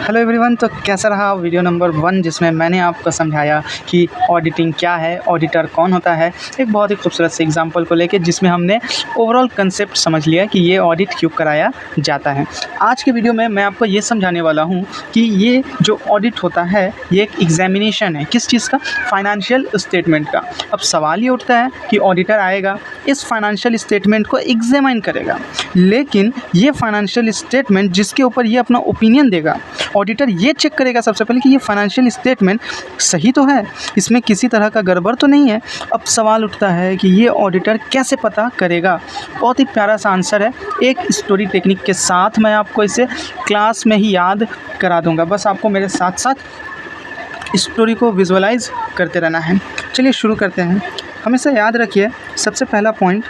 Hello everyone. तो कैसा रहा वीडियो नंबर 1 जिसमें मैंने आपको समझाया कि ऑडिटिंग क्या है, ऑडिटर कौन होता है, एक बहुत ही खूबसूरत से एग्जांपल को लेके जिसमें हमने ओवरऑल कंसेप्ट समझ लिया कि ये ऑडिट क्यों कराया जाता है। आज के वीडियो में मैं आपको ये समझाने वाला हूँ कि ये जो ऑडिट होता है ये एक एग्जामिनेशन है। किस चीज़ का? फाइनेंशियल स्टेटमेंट का। अब सवाल ये उठता है कि ऑडिटर आएगा, इस फाइनेंशियल स्टेटमेंट को एग्जामिन करेगा, लेकिन ये फाइनेंशियल स्टेटमेंट जिसके ऊपर ये अपना ओपिनियन देगा, ऑडिटर ये चेक करेगा सबसे पहले कि ये फाइनेंशियल स्टेटमेंट सही तो है, इसमें किसी तरह का गड़बड़ तो नहीं है। अब सवाल उठता है कि ये ऑडिटर कैसे पता करेगा? बहुत ही प्यारा सा आंसर है। एक स्टोरी टेक्निक के साथ मैं आपको इसे क्लास में ही याद करा दूंगा। बस आपको मेरे साथ साथ स्टोरी को विजुअलाइज करते रहना है। चलिए शुरू करते हैं। हमेशा याद रखिए, सबसे पहला पॉइंट,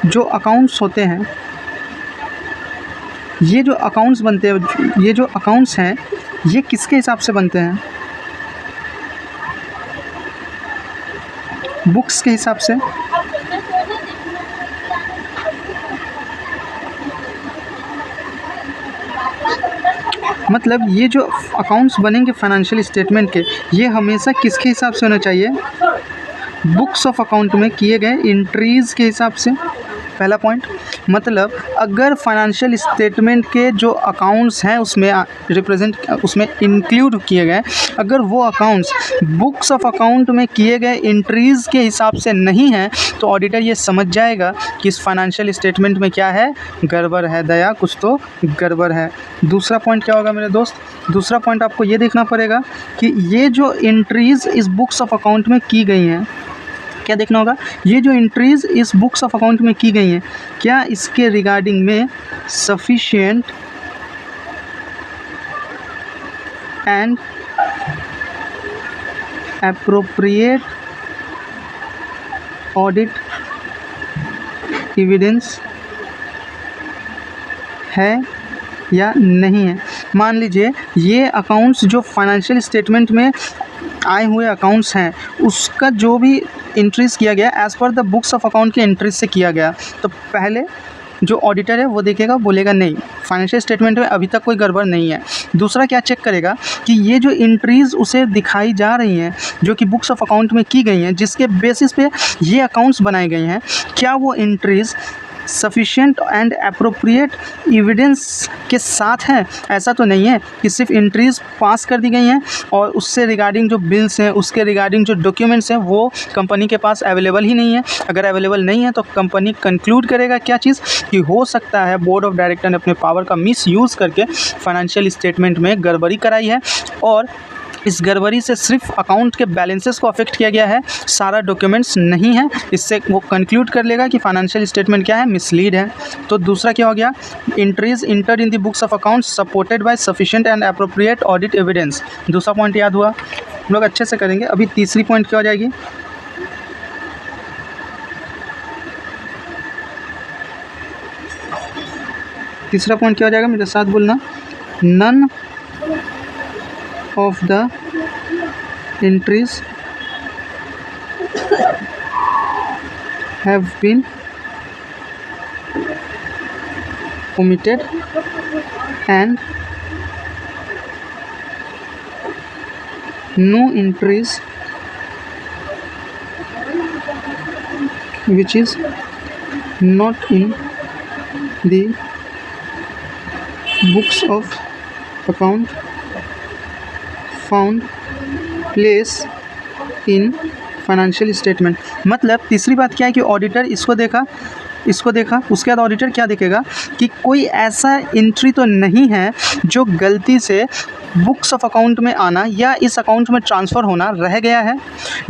जो अकाउंट्स होते हैं, ये जो अकाउंट्स बनते हैं, ये जो अकाउंट्स हैं, ये किसके हिसाब से बनते हैं? बुक्स के हिसाब से। मतलब ये जो अकाउंट्स बनेंगे फाइनेंशियल स्टेटमेंट के, ये हमेशा किसके हिसाब से होना चाहिए? बुक्स ऑफ अकाउंट में किए गए एंट्रीज़ के हिसाब से। पहला पॉइंट, मतलब अगर फाइनेंशियल स्टेटमेंट के जो अकाउंट्स हैं उसमें इंक्लूड किए गए, अगर वो अकाउंट्स बुक्स ऑफ अकाउंट में किए गए एंट्रीज़ के हिसाब से नहीं हैं, तो ऑडिटर ये समझ जाएगा कि इस फाइनेंशियल स्टेटमेंट में क्या है? गड़बड़ है, दया कुछ तो गड़बड़ है। दूसरा पॉइंट क्या होगा मेरे दोस्त? दूसरा पॉइंट आपको ये देखना पड़ेगा कि ये जो एंट्रीज़ इस बुक्स ऑफ अकाउंट में की गई हैं, क्या देखना होगा? ये जो एंट्रीज़ इस बुक्स ऑफ अकाउंट में की गई हैं, क्या इसके रिगार्डिंग में sufficient and appropriate audit evidence है या नहीं है? मान लीजिए ये अकाउंट्स जो फाइनेंशियल स्टेटमेंट में आए हुए अकाउंट्स हैं, उसका जो भी इंट्रीज किया गया as per the books of account के इंट्रीज से किया गया, तो पहले जो ऑडिटर है वो देखेगा, बोलेगा नहीं, फाइनेंशियल स्टेटमेंट में अभी तक कोई गड़बड़ नहीं है। दूसरा क्या चेक करेगा कि ये जो इंट्रीज उसे दिखाई जा रही हैं, जो कि बुक्स ऑफ अकाउंट में की गई हैं, जिसके बेसिस पे ये अकाउंट्स बनाए गए हैं, क्या वो entries sufficient and appropriate evidence के साथ है? ऐसा तो नहीं है कि सिर्फ एंट्रीज पास कर दी गई हैं और उससे रिगार्डिंग जो बिल्स हैं, उसके रिगार्डिंग जो डॉक्यूमेंट्स हैं, वो कंपनी के पास अवेलेबल ही नहीं है। अगर अवेलेबल नहीं है तो कंपनी कंक्लूड करेगा क्या चीज़? कि हो सकता है बोर्ड ऑफ डायरेक्टर ने अपने पावर का मिस यूज़ करके फाइनेंशियल स्टेटमेंट में गड़बड़ी कराई है, और इस गड़बड़ी से सिर्फ अकाउंट के बैलेंसेस को अफेक्ट किया गया है, सारा डॉक्यूमेंट्स नहीं है। इससे वो कंक्लूड कर लेगा कि फाइनेंशियल स्टेटमेंट क्या है? मिसलीड है। तो दूसरा क्या हो गया? Entries entered in the books of accounts supported by sufficient and appropriate audit evidence. दूसरा पॉइंट याद हुआ? हम लोग अच्छे से करेंगे। अभी तीसरी पॉइंट क्या हो जाएगी? तीसरा पॉइंट क्या हो जाएगा? मेरे साथ बोलना। None of the entries have been omitted and no entries which is not in the books of account found place in financial statement. मतलब तीसरी बात क्या है कि ऑडिटर इसको देखा, उसके बाद ऑडिटर क्या देखेगा कि कोई ऐसा एंट्री तो नहीं है जो गलती से बुक्स ऑफ अकाउंट में आना या इस अकाउंट में ट्रांसफ़र होना रह गया है,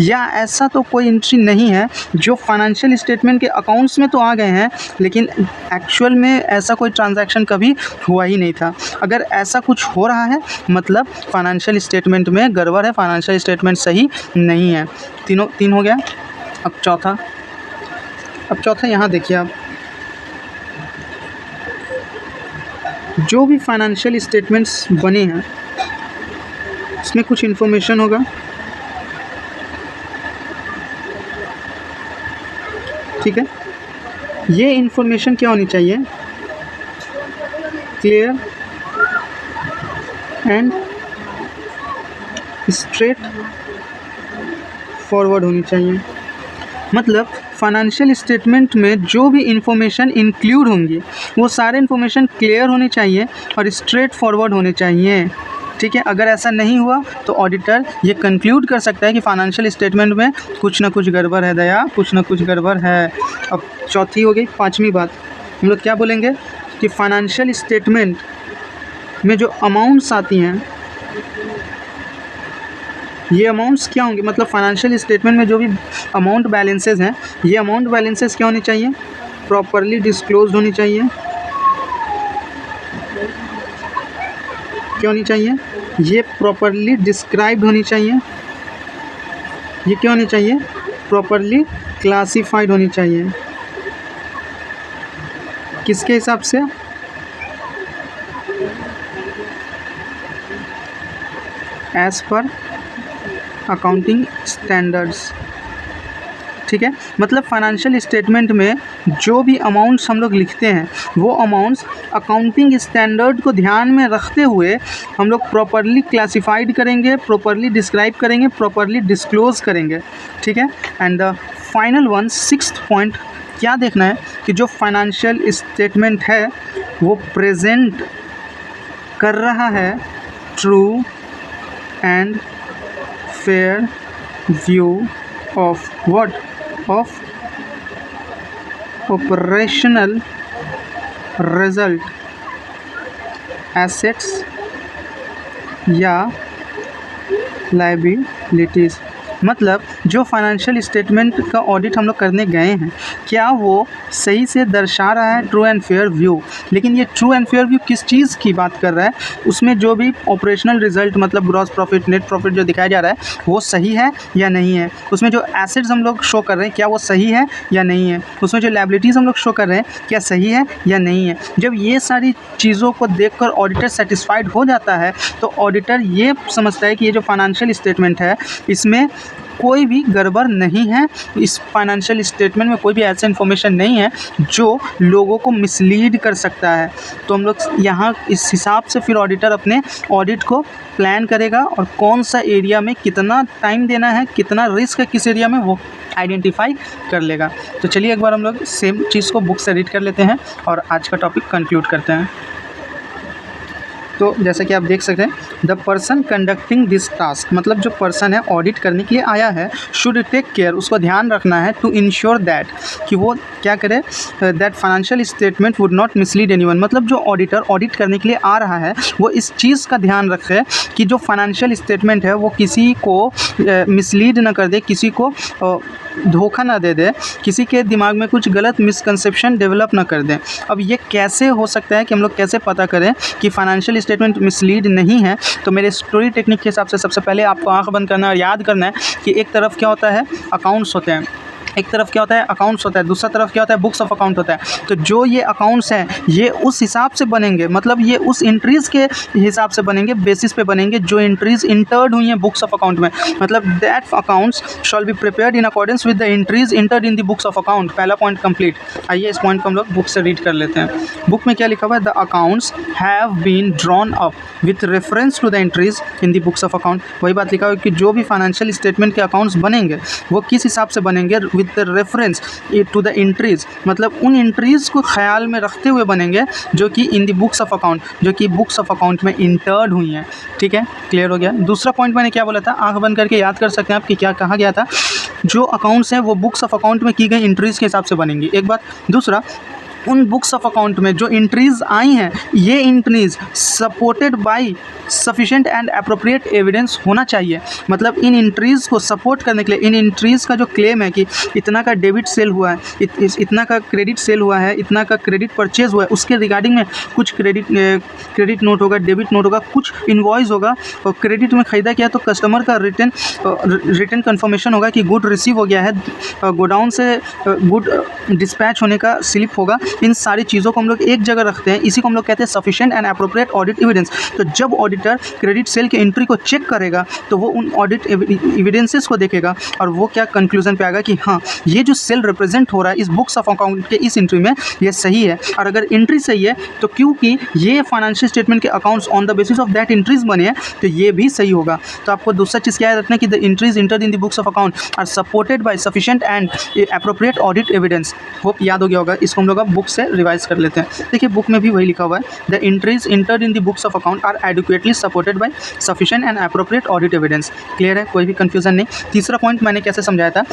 या ऐसा तो कोई एंट्री नहीं है जो फाइनेंशियल स्टेटमेंट के अकाउंट्स में तो आ गए हैं लेकिन एक्चुअल में ऐसा कोई ट्रांजैक्शन कभी हुआ ही नहीं था। अगर ऐसा कुछ हो रहा है मतलब फाइनेंशियल स्टेटमेंट में गड़बड़ है, फाइनेंशियल स्टेटमेंट सही नहीं है। तीन हो गया। अब चौथा यहाँ देखिए आप, जो भी फाइनेंशियल स्टेटमेंट्स बने हैं इसमें कुछ इन्फॉर्मेशन होगा, ठीक है? ये इन्फॉर्मेशन क्या होनी चाहिए? क्लियर एंड स्ट्रेट फॉरवर्ड होनी चाहिए। मतलब फाइनेंशियल स्टेटमेंट में जो भी इंफॉर्मेशन इंक्लूड होंगी वो सारे इंफॉर्मेशन क्लियर होनी चाहिए और स्ट्रेट फॉरवर्ड होने चाहिए। ठीक है, अगर ऐसा नहीं हुआ तो ऑडिटर ये कंक्लूड कर सकता है कि फाइनेंशियल स्टेटमेंट में कुछ ना कुछ गड़बड़ है दया, कुछ ना कुछ गड़बड़ है। अब चौथी हो गई। पांचवी बात हम लोग क्या बोलेंगे कि फाइनेंशियल स्टेटमेंट में जो अमाउंट्स आती हैं ये अमाउंट्स क्या होंगे, मतलब फाइनेंशियल स्टेटमेंट में जो भी अमाउंट बैलेंसेस हैं ये अमाउंट बैलेंसेस क्या होनी चाहिए, प्रॉपरली डिस्क्लोज होनी चाहिए। क्या होनी चाहिए, ये प्रॉपरली डिस्क्राइब्ड होनी चाहिए। ये क्या होनी चाहिए, प्रॉपरली क्लासिफाइड होनी चाहिए। किसके हिसाब से, एज पर अकाउंटिंग स्टैंडर्ड्स। ठीक है, मतलब फाइनेंशियल स्टेटमेंट में जो भी अमाउंट्स हम लोग लिखते हैं वो अमाउंट्स अकाउंटिंग स्टैंडर्ड को ध्यान में रखते हुए हम लोग प्रॉपरली क्लासिफाइड करेंगे, प्रॉपरली डिस्क्राइब करेंगे, प्रॉपरली डिस्क्लोज करेंगे। ठीक है, and the final one, sixth point क्या देखना है कि जो फाइनेंशियल स्टेटमेंट है वो प्रेजेंट कर रहा है true and fair view of what, of operational result, assets या लायबिलिटीज़। मतलब जो फाइनेंशियल स्टेटमेंट का ऑडिट हम लोग करने गए हैं क्या वो सही से दर्शा रहा है ट्रू एंड फेयर व्यू। लेकिन ये ट्रू एंड फेयर व्यू किस चीज़ की बात कर रहा है, उसमें जो भी ऑपरेशनल रिजल्ट मतलब ग्रॉस प्रॉफिट, नेट प्रॉफिट जो दिखाया जा रहा है वो सही है या नहीं है। उसमें जो एसेट्स हम लोग शो कर रहे हैं क्या वो सही है या नहीं है। उसमें जो लायबिलिटीज़ हम लोग शो कर रहे हैं क्या सही है या नहीं है। जब ये सारी चीज़ों को देखकर ऑडिटर सेटिस्फाइड हो जाता है तो ऑडिटर ये समझता है कि ये जो फाइनेंशियल स्टेटमेंट है इसमें कोई भी गड़बड़ नहीं है, इस फाइनेंशियल स्टेटमेंट में कोई भी ऐसा इन्फॉर्मेशन नहीं है जो लोगों को मिसलीड कर सकता है। तो हम लोग यहाँ इस हिसाब से फिर ऑडिटर अपने ऑडिट को प्लान करेगा और कौन सा एरिया में कितना टाइम देना है, कितना रिस्क है किस एरिया में, वो आइडेंटिफाई कर लेगा। तो चलिए एक बार हम लोग सेम चीज़ को बुक से रीड कर लेते हैं और आज का टॉपिक कंक्लूड करते हैं। तो जैसे कि आप देख सकते हैं, the person conducting this task, मतलब जो पर्सन है ऑडिट करने के लिए आया है, शुड टेक केयर, उसको ध्यान रखना है टू इंश्योर दैट, कि वो क्या करे, that financial statement would not mislead anyone. मतलब जो ऑडिटर ऑडिट करने के लिए आ रहा है वो इस चीज़ का ध्यान रखे कि जो फाइनेंशियल स्टेटमेंट है वो किसी को मिसलीड ना कर दे, किसी को धोखा ना दे दे, किसी के दिमाग में कुछ गलत मिसकंसेप्शन डेवलप ना कर दें। अब ये कैसे हो सकता है कि हम लोग कैसे पता करें कि फाइनेंशियल स्टेटमेंट मिसलीड नहीं है। तो मेरे स्टोरी टेक्निक के हिसाब से सबसे पहले आपको आंख बंद करना है और याद करना है कि एक तरफ क्या होता है, अकाउंट्स होते हैं, एक तरफ क्या होता है, अकाउंट्स होता है, दूसरा तरफ क्या होता है, बुक्स ऑफ अकाउंट होता है। तो जो ये अकाउंट्स हैं ये उस हिसाब से बनेंगे, मतलब ये उस एंट्रीज़ के हिसाब से बनेंगे, बेसिस पे बनेंगे जो एंट्रीज़ इंटर्ड हुई हैं बुक्स ऑफ अकाउंट में। मतलब that accounts shawl be prepared in accordance with the entries entered in the books of account. पहला पॉइंट कंप्लीट। आइए इस पॉइंट को हम लोग बुक से रीड कर लेते हैं। बुक में क्या लिखा हुआ है, the accounts have been drawn up with reference to the entries in the books of account. वही बात लिखा हुआ है कि जो भी फाइनेंशियल स्टेटमेंट के अकाउंट्स बनेंगे वो किस हिसाब से बनेंगे, with the reference to the entries, मतलब उन एंट्रीज को ख्याल में रखते हुए बनेंगे जो कि इन द बुक्स ऑफ अकाउंट, जो कि बुक्स ऑफ अकाउंट में इंटर्ड हुई हैं। ठीक है, क्लियर हो गया। दूसरा पॉइंट मैंने क्या बोला था, आंख बंद करके याद कर सकते हैं आप कि क्या कहा गया था। जो अकाउंट्स हैं वो बुक्स ऑफ अकाउंट में की गई एंट्रीज के हिसाब से बनेंगी, एक बात। दूसरा, उन बुक्स ऑफ अकाउंट में जो एंट्रीज आई हैं ये entries supported by sufficient and appropriate evidence होना चाहिए। मतलब इन एंट्रीज़ को सपोर्ट करने के लिए, इन एंट्रीज़ का जो क्लेम है कि इतना का डेबिट सेल हुआ है, इतना का क्रेडिट सेल हुआ है, इतना का क्रेडिट परचेज हुआ है, उसके रिगार्डिंग में कुछ क्रेडिट नोट होगा, डेबिट नोट होगा, कुछ इनवॉइस होगा, और क्रेडिट में ख़रीदा किया तो कस्टमर का रिटर्न कन्फर्मेशन होगा कि गुड रिसीव हो गया है, गोडाउन से गुड डिस्पैच होने का स्लिप होगा। इन सारी चीज़ों को हम लोग एक जगह रखते हैं, इसी को हम लोग कहते हैं sufficient and appropriate audit evidence. तो जब ऑडिटर क्रेडिट सेल के एंट्री को चेक करेगा तो वो उन ऑडिट एविडेंसेस को देखेगा और वो क्या कंक्लूजन पे आएगा कि हाँ, ये जो सेल रिप्रेजेंट हो रहा है इस बुक्स ऑफ अकाउंट के इस एंट्री में ये सही है। और अगर एंट्री सही है तो क्योंकि ये फाइनेंशियल स्टेटमेंट के accounts on the basis of that entries बने हैं तो ये भी सही होगा। तो आपको दूसरा चीज़ क्या याद रखना है कि the entries entered in the books of account are supported by sufficient and appropriate audit evidence. वो याद हो गया होगा, इसको हम लोग अब बुक से रिवाइज कर लेते हैं। देखिए बुक में भी वही लिखा हुआ है, the entries entered in the books of account are adequately supported by sufficient and appropriate audit evidence. Clear है, कोई भी कंफ्यूजन नहीं। तीसरा पॉइंट मैंने कैसे समझाया था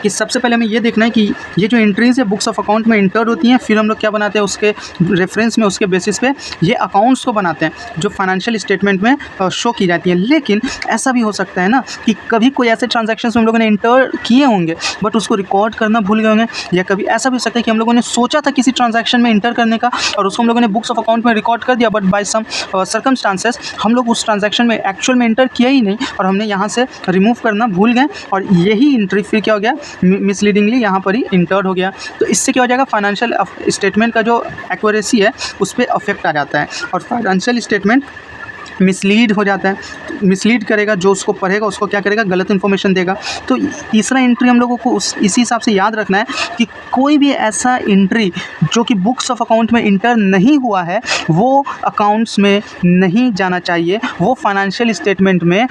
कि सबसे पहले हमें ये देखना है कि ये जो एंट्रीज है बुक्स ऑफ अकाउंट में इंटर होती हैं, फिर हम लोग क्या बनाते हैं उसके रेफरेंस में, उसके बेसिस पे ये अकाउंट्स को बनाते हैं जो फाइनेंशियल स्टेटमेंट में शो की जाती है। लेकिन ऐसा भी हो सकता है ना कि कभी कोई ऐसे ट्रांजैक्शंस हम लोगों ने इंटर किए होंगे बट उसको रिकॉर्ड करना भूल गए होंगे, या कभी ऐसा भी हो सकता है कि हम लोगों ने सोचा था किसी ट्रांजैक्शन में इंटर करने का और उसको हम लोगों ने बुक्स ऑफ अकाउंट में रिकॉर्ड कर दिया, बट बाय सम सर्कमस्टांसेस हम लोग उस ट्रांजैक्शन में एक्चुअल में इंटर किया ही नहीं और हमने यहाँ से रिमूव करना भूल गए और यही एंट्री फिर क्या हो गया, मिसलीडिंगली यहाँ पर ही इंटर्ड हो गया। तो इससे क्या हो जाएगा, फाइनेंशियल स्टेटमेंट का जो एक्यूरेसी है उस पर अफेक्ट आ जाता है और फाइनेंशियल स्टेटमेंट मिसलीड हो जाता है, मिसलीड करेगा, जो उसको पढ़ेगा उसको क्या करेगा, गलत इन्फॉर्मेशन देगा। तो तीसरा एंट्री हम लोगों को इसी हिसाब से याद रखना है कि कोई भी ऐसा एंट्री जो कि बुक्स ऑफ अकाउंट में इंटर नहीं हुआ है वो अकाउंट्स में नहीं जाना चाहिए, वो फाइनेंशियल स्टेटमेंट में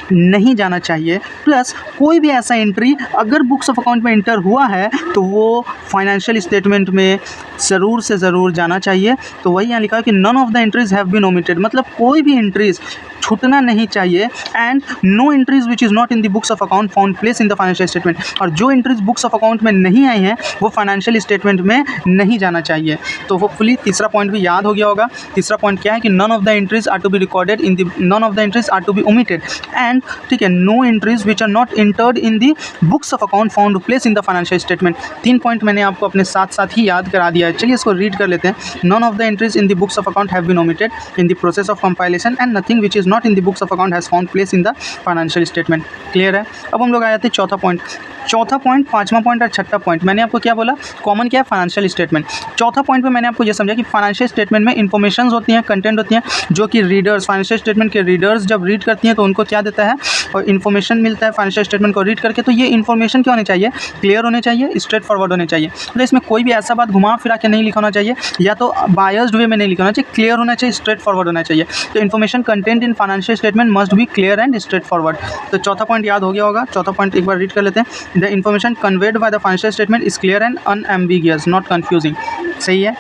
नहीं जाना चाहिए। प्लस कोई भी ऐसा एंट्री अगर बुक्स ऑफ अकाउंट में इंटर हुआ है तो वो फाइनेंशियल स्टेटमेंट में ज़रूर से ज़रूर जाना चाहिए। तो वही यहाँ लिखा है कि none of the entries have been omitted, मतलब कोई भी एंट्रीज छूटना नहीं चाहिए। And no entries which is not in the books of account found place in the financial statement, और जो एंट्रीज बुक्स ऑफ अकाउंट में नहीं आई हैं वो फाइनेंशियल स्टेटमेंट में नहीं जाना चाहिए। तो होपफुली तीसरा पॉइंट भी याद हो गया होगा। तीसरा पॉइंट क्या है कि none of the entries are to be recorded in the, none of the entries are to be omitted and ठीक है, no entries which are not entered in the books of account found place in the financial statement. तीन point मैंने आपको अपने साथ साथ ही याद करा दिया है। चलिए इसको रीड कर लेते हैं। None of the entries in the books of account have been omitted in the process of compilation and nothing which is not in the books of account has found place in the financial statement. Clear है। अब हम लोग आ जाते हैं चौथा point, पांचवा point और छठा पॉइंट। मैंने आपको क्या बोला, कॉमन क्या है, फाइनेंशियल स्टेटमेंट। चौथा पॉइंट में मैंने आपको ये समझा कि फाइनेंशियल स्टेटमेंट में इन्फॉर्मेशन होती हैं, कंटेंट होती हैं जो कि रीडर्स, फाइनेंशियल स्टेटमेंट के रीडर्स जब रीड करती हैं तो उनको क्या देता है, और इन्फॉर्मेशन मिलता है फाइनेंशियल स्टेटमेंट को रीड करके। तो ये इन्फॉर्मेशन क्या होनी चाहिए, क्लियर होने चाहिए, स्ट्रेट फॉरवर्ड होने चाहिए। तो इसमें कोई भी ऐसा बात घुमा फिरा के नहीं लिखा होना चाहिए, या तो बायस्ड वे में नहीं लिखा होना चाहिए, क्लियर होना चाहिए, स्ट्रेट फॉरवर्ड होना चाहिए। तो information content in financial statement must be clear and straight forward. तो चौथा पॉइंट याद हो गया होगा। चौथा पॉइंट एक बार रीड कर लेते हैं। The information conveyed by the financial statement is clear and unambiguous, not confusing। सही है,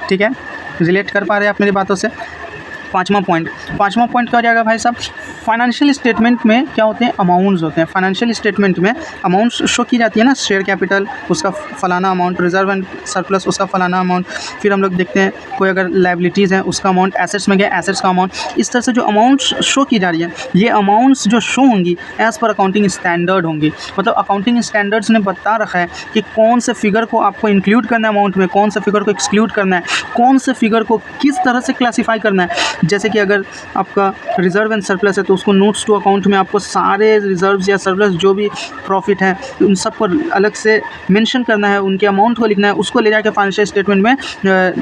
ठीक है, रिलेट कर पा रहे हैं आप मेरी बातों से। पांचवा पॉइंट क्या हो जाएगा भाई साहब, फाइनेंशियल स्टेटमेंट में क्या होते हैं, अमाउंट्स होते हैं। फाइनेंशियल स्टेटमेंट में अमाउंट्स शो की जाती है ना, शेयर कैपिटल उसका फलाना अमाउंट, रिजर्व एंड सरप्लस उसका फलाना अमाउंट, फिर हम लोग देखते हैं कोई अगर लाइबिलिटीज़ हैं उसका अमाउंट, एसेट्स में गया एसेट्स का अमाउंट। इस तरह से जो अमाउंट्स शो की जा रही है, ये अमाउंट्स जो शो होंगी एज़ पर अकाउंटिंग स्टैंडर्ड होंगी। मतलब अकाउंटिंग स्टैंडर्ड्स ने बता रखा है कि कौन से फिगर को आपको इंक्लूड करना है अमाउंट में, कौन से फिगर को एक्सक्लूड करना है, कौन से फिगर को किस तरह से क्लासीफाई करना है। जैसे कि अगर आपका रिजर्व एंड सरप्लस है तो उसको नोट्स टू अकाउंट में आपको सारे रिजर्व्स या सरप्लस जो भी प्रॉफिट है उन सब को अलग से मेंशन करना है, उनके अमाउंट को लिखना है, उसको ले जाकर फाइनेंशियल स्टेटमेंट में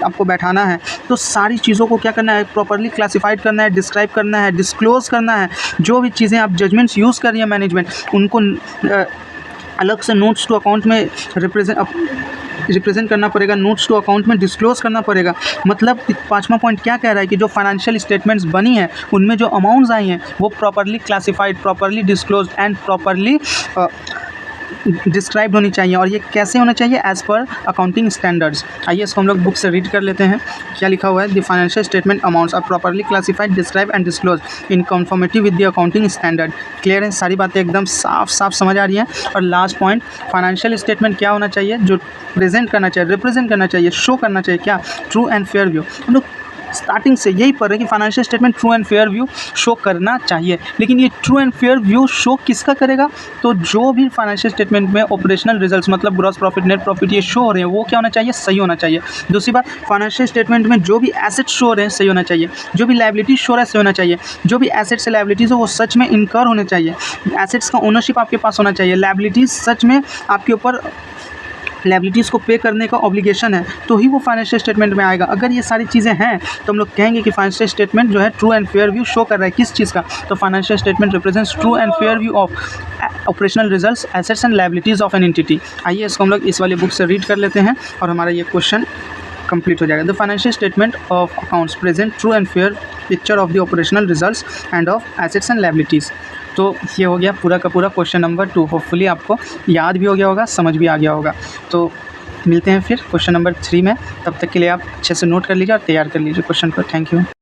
आपको बैठाना है। तो सारी चीज़ों को क्या करना है, प्रॉपर्ली क्लासीफाइड करना है, डिस्क्राइब करना है, डिस्क्लोज करना है। जो भी चीज़ें आप जजमेंट्स यूज़ कर रही है मैनेजमेंट, उनको अलग से नोट्स टू अकाउंट में रिप्रेजेंट करना पड़ेगा, नोट्स टू अकाउंट में डिस्क्लोज करना पड़ेगा। मतलब पांचवा पॉइंट क्या कह रहा है कि जो फाइनेंशियल स्टेटमेंट्स बनी हैं उनमें जो अमाउंट्स आई हैं वो properly classified, properly disclose and properly described होनी चाहिए। और ये कैसे होना चाहिए, एज़ पर अकाउंटिंग स्टैंडर्ड्स। आइए इसको हम लोग बुक से रीड कर लेते हैं। क्या लिखा हुआ है, the financial statement amounts are properly classified, describe and disclose in conformity with the accounting standard. Clear है, सारी बातें एकदम साफ समझ आ रही हैं। और लास्ट पॉइंट, फाइनेंशियल स्टेटमेंट क्या होना चाहिए, जो प्रेजेंट करना चाहिए, रिप्रेजेंट करना चाहिए, शो करना चाहिए, क्या, ट्रू एंड फेयर व्यू। हम लोग स्टार्टिंग से यही पढ़ रहे हैं कि financial statement true and fair view show करना चाहिए। लेकिन ये true and fair view show किसका करेगा, तो जो भी फाइनेंशियल स्टेटमेंट में ऑपरेशनल रिजल्ट्स मतलब ग्रॉस प्रॉफिट, नेट प्रॉफिट ये शो हो रहे हैं वो क्या होना चाहिए, सही होना चाहिए। दूसरी बात, फाइनेंशियल स्टेटमेंट में जो भी एसेट्स शो हो रहे हैं सही होना चाहिए, जो भी लायबिलिटीज शो रहा है सही होना चाहिए, जो भी एसेट्स से लायबिलिटीज़ हो वो सच में इनकर होने चाहिए, एसेट्स का ओनरशिप आपके पास होना चाहिए, लायबिलिटीज़ सच में आपके ऊपर लायबिलिटीज़ को पे करने का ऑब्लिगेशन है तो ही वो फाइनेंशियल स्टेटमेंट में आएगा। अगर ये सारी चीज़ें हैं तो हम लोग कहेंगे कि फाइनेंशियल स्टेटमेंट जो है true and fair view show कर रहा है किस चीज़ का, तो financial statement represents true and fair view of operational results, assets and liabilities of an entity. आइए इसको हम लोग इस वाली बुक से रीड कर लेते हैं और हमारा ये क्वेश्चन कंप्लीट हो जाएगा। The financial statement of accounts present true and fair picture of the operational results end of assets and liabilities. तो ये हो गया पूरा का पूरा क्वेश्चन नंबर 2। होपफुली आपको याद भी हो गया होगा, समझ भी आ गया होगा। तो मिलते हैं फिर क्वेश्चन नंबर 3 में, तब तक के लिए आप अच्छे से नोट कर लीजिए और तैयार कर लीजिए क्वेश्चन को। Thank you.